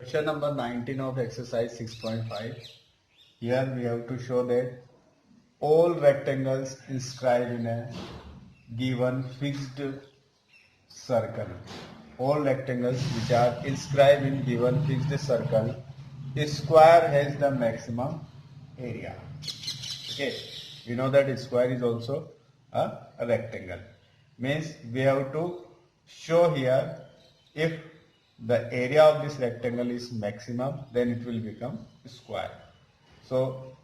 Question number 19 of exercise 6.5. Here we have to show that all rectangles inscribed in a given fixed circle. All rectangles which are inscribed in given fixed circle, a square has the maximum area. Okay, we know that a square is also a rectangle. Means we have to show here if the area of this rectangle is maximum, then it will become square. So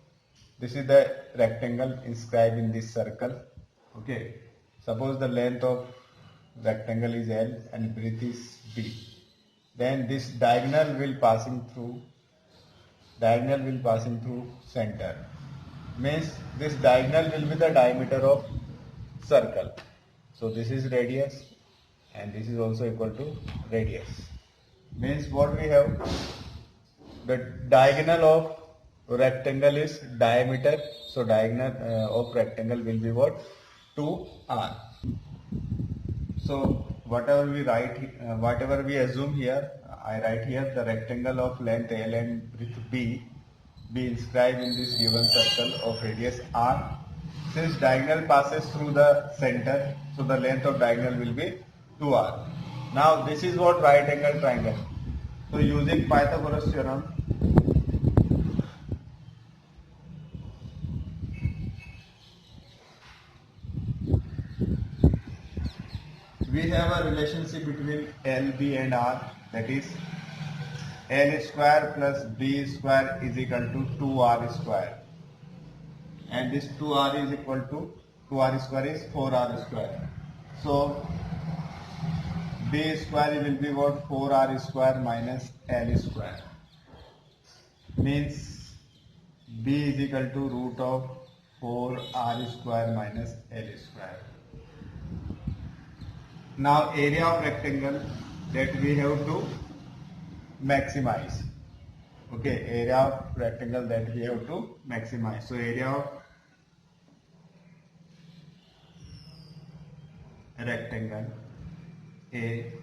this is the rectangle inscribed in this circle. Okay, suppose the length of rectangle is L and breadth is B. Then this diagonal will passing through center. Means this diagonal will be the diameter of circle. So this is radius and this is also equal to radius. Means what we have, the diagonal of rectangle is diameter, so diagonal of rectangle will be what? 2r. So whatever we assume here, I write here the rectangle of length L and width B be inscribed in this given circle of radius r. Since diagonal passes through the center, so the length of diagonal will be 2r. Now this is what right angle triangle. So using Pythagoras theorem, we have a relationship between L, B and R, that is L square plus B square is equal to 2R square. And this 2R is equal to 2R square is 4R square. So B square will be what? 4R square minus L square. Means B is equal to root of 4R square minus L square. Now area of rectangle that we have to maximize. Okay, area of rectangle that we have to maximize. So area of rectangle A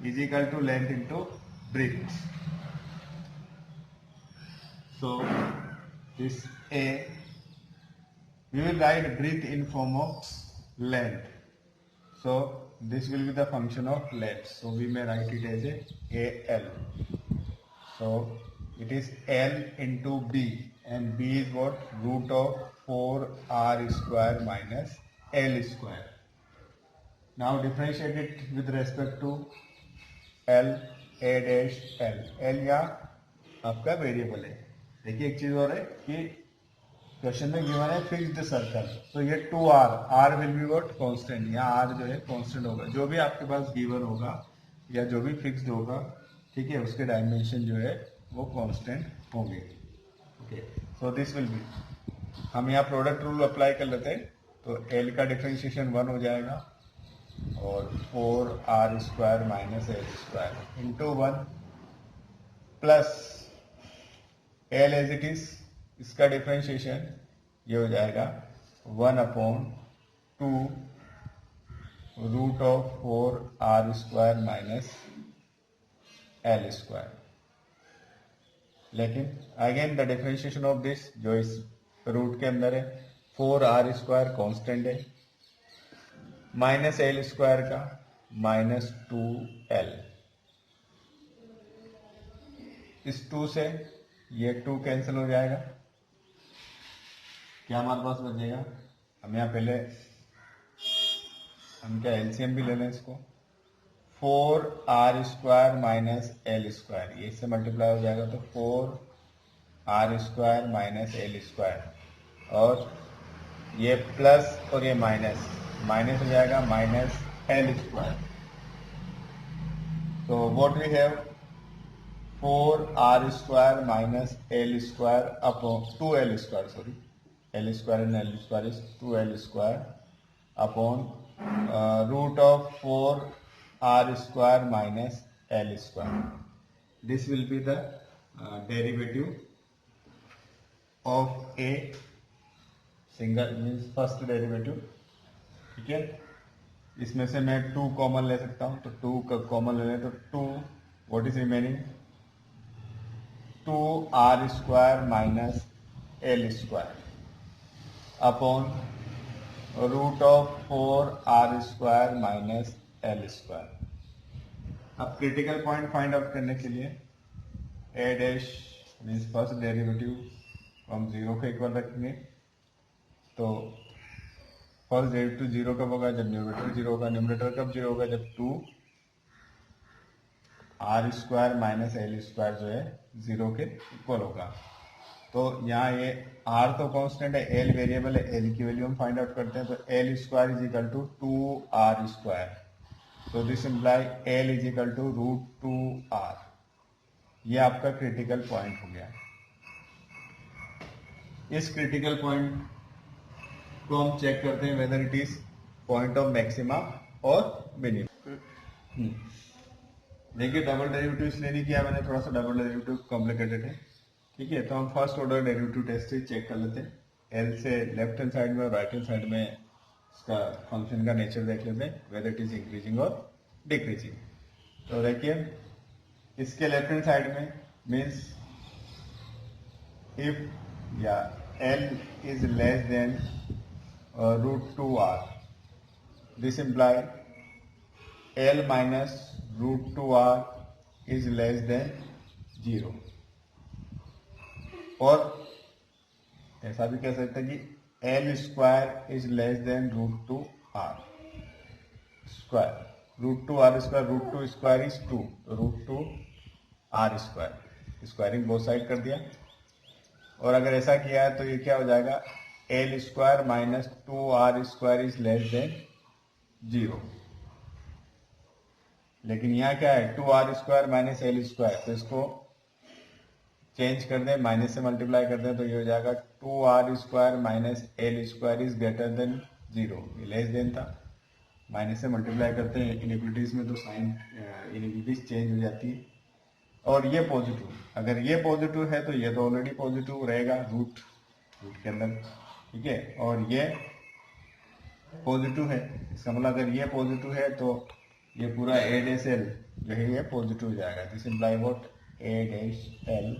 is equal to length into breadth. So this A, we will write breadth in form of length. So this will be the function of length. So we may write it as a AL. So it is L into B, and B is what? Root of 4R square minus L square. Now differentiate it with respect to L, A dash L. L यहाँ आपका variable है. देखिए एक चीज और है कि question में गिवन है फिक्स्ड सर्कल, तो ये 2r, r will be what? Constant. यहाँ r जो है कांस्टेंट होगा. जो भी आपके पास गिवन होगा या जो भी फिक्स्ड होगा, ठीक है, उसके डायमेंशन जो है वो कांस्टेंट होंगे. Okay, so this will B, हम यहाँ प्रोडक्ट रूल अप्लाई कर लेते हैं. तो l का डिफरेंशिएशन 1 हो जाएगा और 4r square minus l square into 1 plus l as it is, इसका डिफरेंशिएशन ये हो जाएगा 1/2 root of 4r square minus l square. लेकिन again the differentiation of this जो इस रूट के अंदर है, 4r स्क्वायर कांस्टेंट है, माइनस l स्क्वायर का माइनस 2l. इस 2 से ये 2 कैंसिल हो जाएगा. क्या हमारे पास बचेगा? हम यहाँ पहले हम क्या एलसीएम भी ले लें इसको. 4r square minus l square, ये इससे मल्टीप्लाई हो जाएगा तो 4r square minus l square, और ये प्लस और ये माइनस हो जाएगा माइनस l स्क्वायर. तो what we have, 4r square minus l square upon 2l square, sorry, l square and l square is 2l square upon root of 4r square minus l square. This will be the derivative of a single, means first derivative. ठीक है, इसमें से मैं 2 common ले सकता हूं, तो 2 का कॉमन ले लें तो 2, what is remaining 2r square minus l square upon root of 4r square minus l square. अब क्रिटिकल पॉइंट फाइंड आउट करने के लिए a dash means first derivative हम जीरो के इक्वल रखेंगे। तो फर्स्ट डेरिवेटिव जीरो कब होगा? जब न्यूमरेटर जीरो होगा। न्यूमरेटर कब जीरो होगा? जब 2 r square minus l square जो है जीरो के इक्वल होगा। तो यहाँ ये आर तो कांस्टेंट है, एल वेरिएबल है, एल की वैल्यू हम फाइंड आउट करते हैं। तो L square is equal to 2r square. तो this imply L is equal to root 2r। ये आपका क्रिटिकल पॉइंट हो गया। इस क्रिटिकल पॉइंट को हम चेक करते हैं whether it is point of maxima और मिनिमम। देखिए डबल डेरिवेटिव इसलिए नहीं किया मैंने, थोड़ा सा डबल डेरिवेटिव कॉम्प्लिकेटेड है। ठीक है, तो हम फर्स्ट ऑर्डर डेरिवेटिव टेस्ट से चेक कर लेते हैं। एल से लेफ्ट हैंड साइड में और राइट हैंड साइड में इसका फंक्शन का नेचर देख लेते हैं, वेदर इट इज इंक्रीजिंग और डिक्रीजिंग। तो देखिए इसके लेफ्ट हैंड साइड में मीन्स इफ या l is less than root 2r, this imply l minus root 2r is less than 0। और ऐसा भी कह सकते हैं कि l square is less than root 2r square. Root 2r square, root 2 square is 2, root 2r square. Squaring both side कर दिया। और अगर ऐसा किया है तो ये क्या हो जाएगा? L square minus 2r square is less than 0। लेकिन यहाँ क्या है? 2r square minus l square. तो इसको चेंज कर दें, माइनस से मल्टीप्लाई कर दें, तो ये हो जाएगा 2r square minus l square is greater than 0। ये लेस देन था, माइनस से मल्टीप्लाई करते हैं इनइक्वलिटीज में तो साइन इनइक्वलिटीज चेंज हो जाती है। और ये पॉजिटिव, अगर ये पॉजिटिव है तो ये तो ऑलरेडी पॉजिटिव रहेगा रूट के अंदर। ठीक है, और ये पॉजिटिव है, इसका मतलब अगर ये पॉजिटिव है तो ये पूरा a डैश l जो है ये पॉजिटिव हो जाएगा। This imply what? a dash l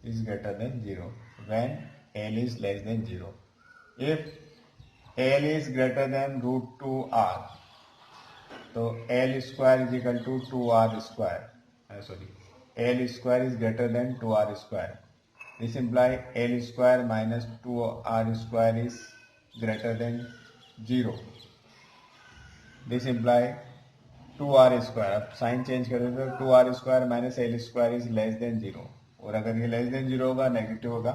is greater than 0 when l is less than 0. If l is greater than root 2r, तो l square is equal to 2r square. L square is greater than 2r square. This implies l square minus 2r square is greater than 0. This implies 2r square, अब sign change कर देते हैं, 2r square minus l square is less than 0। और अगर ये less than 0 होगा, negative होगा,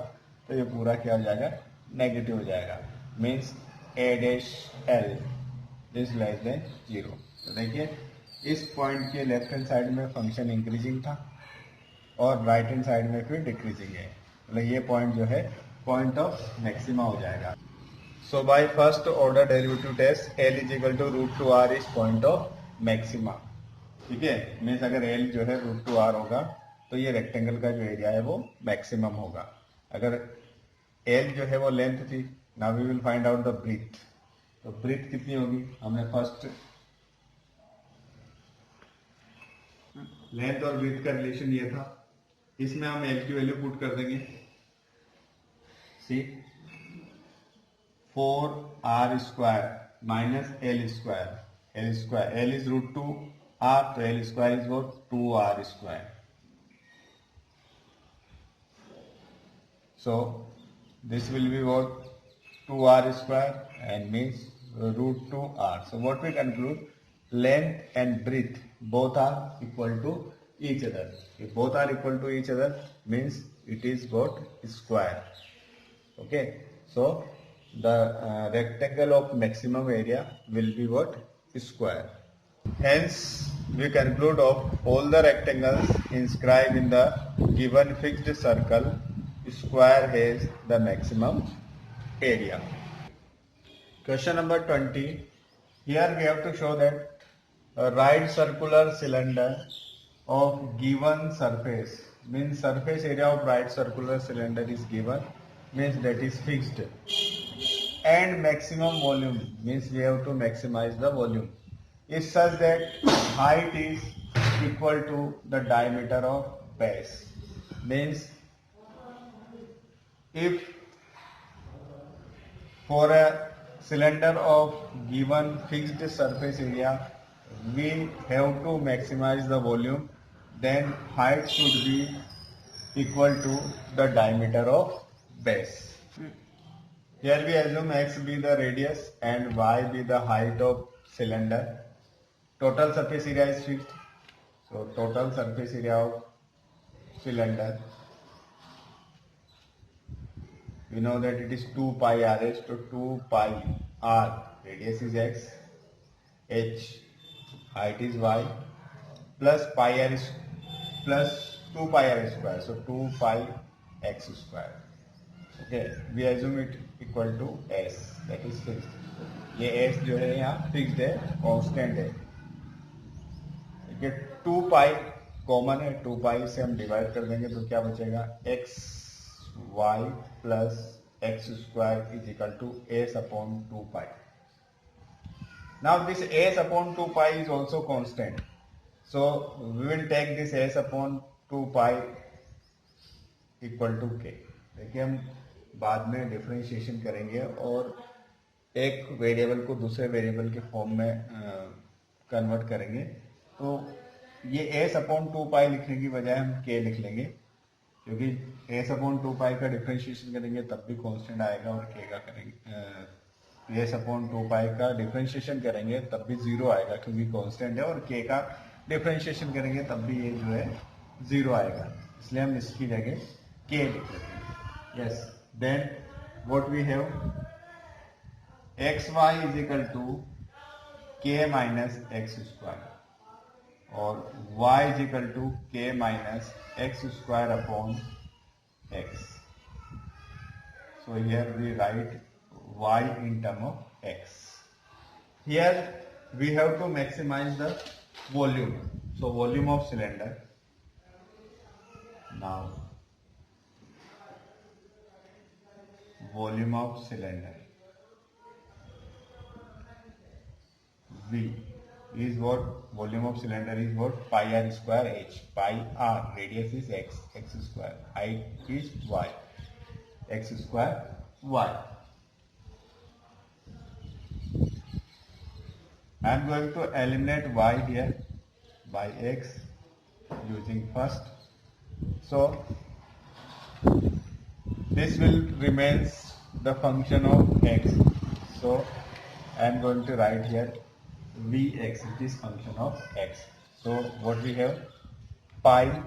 तो ये पूरा क्या हो जाएगा? नेगेटिव हो जाएगा। Means a dash l is less than 0। तो देखिए इस पॉइंट के लेफ्ट हैंड साइड में फंक्शन इंक्रीजिंग था और राइट हैंड साइड में फिर डिक्रीजिंग है। मतलब ये पॉइंट जो है पॉइंट ऑफ मैक्सिमा हो जाएगा। So by first order derivative test l is equal to root 2r is point of maxima. ठीक है, मीन्स अगर l जो है रूट 2r होगा तो ये रेक्टेंगल का जो एरिया है वो मैक्सिमम होगा। अगर l जो है वो लेंथ थी, now we will find out the breadth. तो ब्रीथ कितनी होगी? हमने फर्स्ट लेंथ और ब्रीथ का रिलेशन ये था, इसमें हम l की वैल्यू पुट कर देंगे। See 4r square minus l square, l square, l is root 2r, तो एल स्क्वायर इज वो 2r square. So this will be what? 2r square and means root 2r. So what we conclude? Length and breadth both are equal to each other. If both are equal to each other means it is what? Square. Okay. So the rectangle of maximum area will be what? Square. Hence we conclude of all the rectangles inscribed in the given fixed circle, square has the maximum area. Question number 20. Here we have to show that a right circular cylinder of given surface, means surface area of right circular cylinder is given, means that is fixed, and maximum volume means we have to maximize the volume, is such that height is equal to the diameter of base. means if for a cylinder of given fixed surface area we have to maximize the volume, then height should be equal to the diameter of base. Here we assume x be the radius and y be the height of cylinder. Total surface area is fixed, so total surface area of cylinder, we know that it is 2 pi rs, so 2 pi r, radius is x, h, height is y, plus pi r is plus 2 pi r square, so 2 pi x square. Okay, we assume it equal to s, that is fixed. ये s जो है यहाँ fixed है, constant है. ठीक है, 2 pi common है, 2 पाई से हम डिवाइड कर देंगे तो क्या बचेगा, x y plus x square is equal to s upon 2 pi. Now this s upon 2 pi is also constant, so we will take this s upon 2 pi equal to k. देखिए हम बाद में differentiation करेंगे और एक variable को दूसरे variable के फॉर्म में कन्वर्ट करेंगे, तो ये s अपॉन 2 पाई लिखने की बजाय हम k लिख लेंगे, क्योंकि s अपॉन 2 पाई का डिफरेंशिएशन करेंगे तब भी कांस्टेंट आएगा और k का करेंगे s अपॉन 2 पाई का डिफरेंशिएशन करेंगे तब भी 0 आएगा क्योंकि कांस्टेंट है, और k का डिफरेंशिएशन करेंगे तब भी ये जो है 0 आएगा, इसलिए हम इसकी जगह k लिख लेते हैं. Yes, then what we have, xy is equal to k minus x square और y is equal to k minus x square upon x. So here we write y in term of x. Here we have to maximize the volume. So volume of cylinder. Now volume of cylinder V is what, volume of cylinder is what, pi r square h, pi r, radius is x, x square, height is y, x square y. I am going to eliminate y here by x using first, so this will remains the function of x, so I am going to write here Vx, it is function of x. So what we have, pi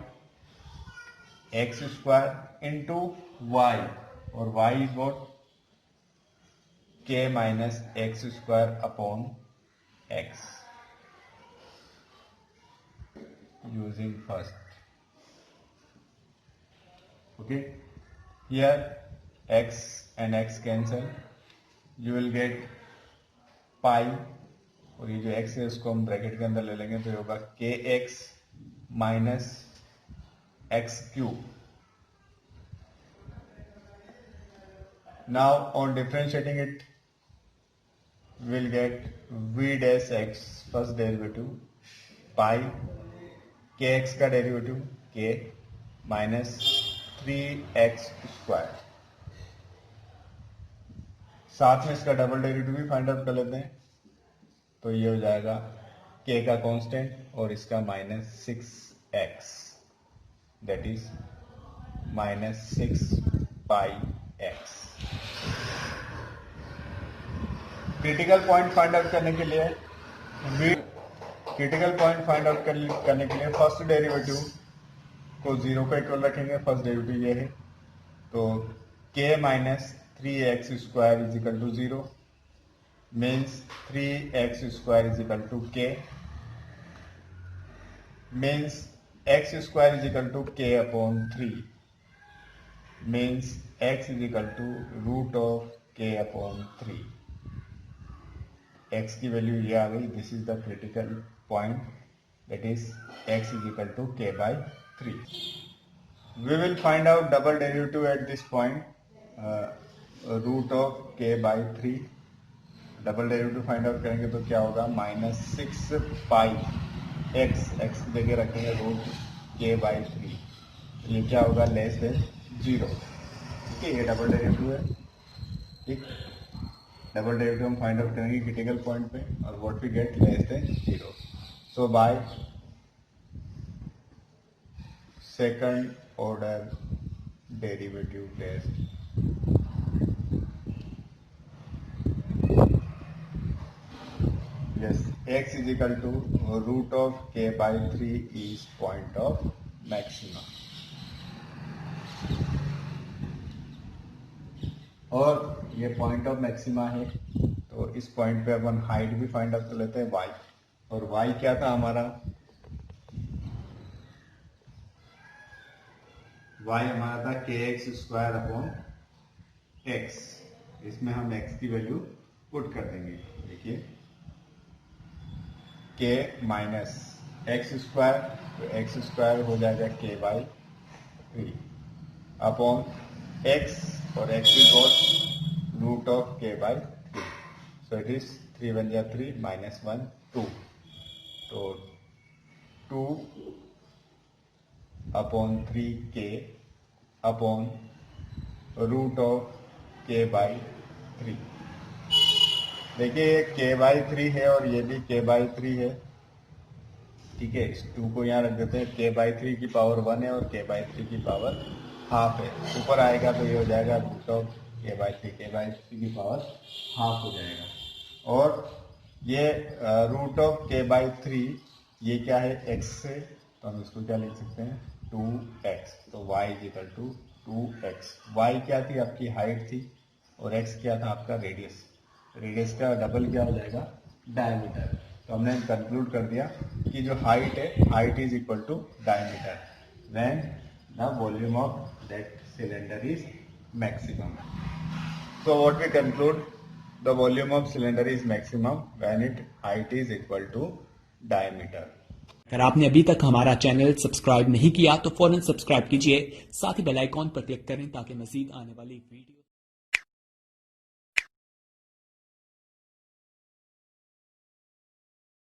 x square into y, or y is what, k minus x square upon x using first. Okay, here x and x cancel, you will get pi, और ये जो x है उसको हम bracket के अंदर ले लेंगे तो ये होगा kx minus x cube. Now on differentiating it, we will get v dash x first derivative, pi kx का derivative k minus 3x square, साथ में इसका डबल डेरिवेटिव भी फाइंड आउट कर लेते हैं, तो ये हो जाएगा k का कांस्टेंट और इसका minus 6x, that is minus 6 pi x. Critical point find out करने के लिए फर्स्ट डेरिवेटिव को 0 का इक्वल रखेंगे. फर्स्ट डेरिवेटिव ये है, तो k minus 3x square is equal to 0 means 3x square is equal to k, means x square is equal to k upon 3, means x is equal to root of k upon 3. x की value ये आ गई. This is the critical point, that is x is equal to k by 3. We will find out double derivative at this point, root of k by 3. Double derivative find out करेंगे तो क्या होगा, minus 6 पाई x, x की जगह रखेंगे root k by 3. ये क्या होगा, लेस देन 0। ठीक है, ये डबल डेरिवेटिव है। ठीक, डबल डेरिवेटिव हम फाइंड आउट करेंगे क्रिटिकल पॉइंट पे, और what we get less than 0। So by second order derivative test, yes, x is equal to root of k by 3 is point of maximum। और ये point of maxima है, तो इस point पे अपन height भी find out कर लेते हैं y। और y क्या था हमारा, y हमारा था kx स्क्वायर अपॉन x। इसमें हम x की वैल्यू पुट कर देंगे। देखिए k माइनस एक्स स्क्वायर, तो एक्स स्क्वायर हो जाएगा k बाई 3 अपॉन x, और x is what, root of k by 3। So it is 3 बन जाए 3 माइनस 1 2, तो 2 upon 3k upon root of k by 3। देखिए ये k बाई 3 है और ये भी k बाई 3 है। ठीक है, इस 2 को यहाँ रख देते हैं, k बाई 3 की पावर 1 है और k बाई 3 की पावर हाफ है। ऊपर आएगा तो ये हो जाएगा रूट ऑफ k बाई 3 की पावर हाफ हो जाएगा। और ये रूट ऑफ k बाई 3 ये क्या है, x से, तो हम इसको क्या लिख सकते हैं 2x। तो y is equal to 2x। y क्या थी, आपकी हाइट थी, और x क्या था, आपका रेडियस। रेडियस का डबल क्या हो जाएगा, डायमीटर। तो हमने कंक्लूड कर दिया कि जो हाइट है, height is equal to diameter when the volume of that cylinder is maximum. So what we conclude, the volume of cylinder is maximum when its height is equal to diameter। अगर आपने अभी तक हमारा channel subscribe नहीं किया तो फौरन subscribe कीजिए, साथ ही बेल आइकॉन पर क्लिक करें ताकि मजीद आने वाली वीडियो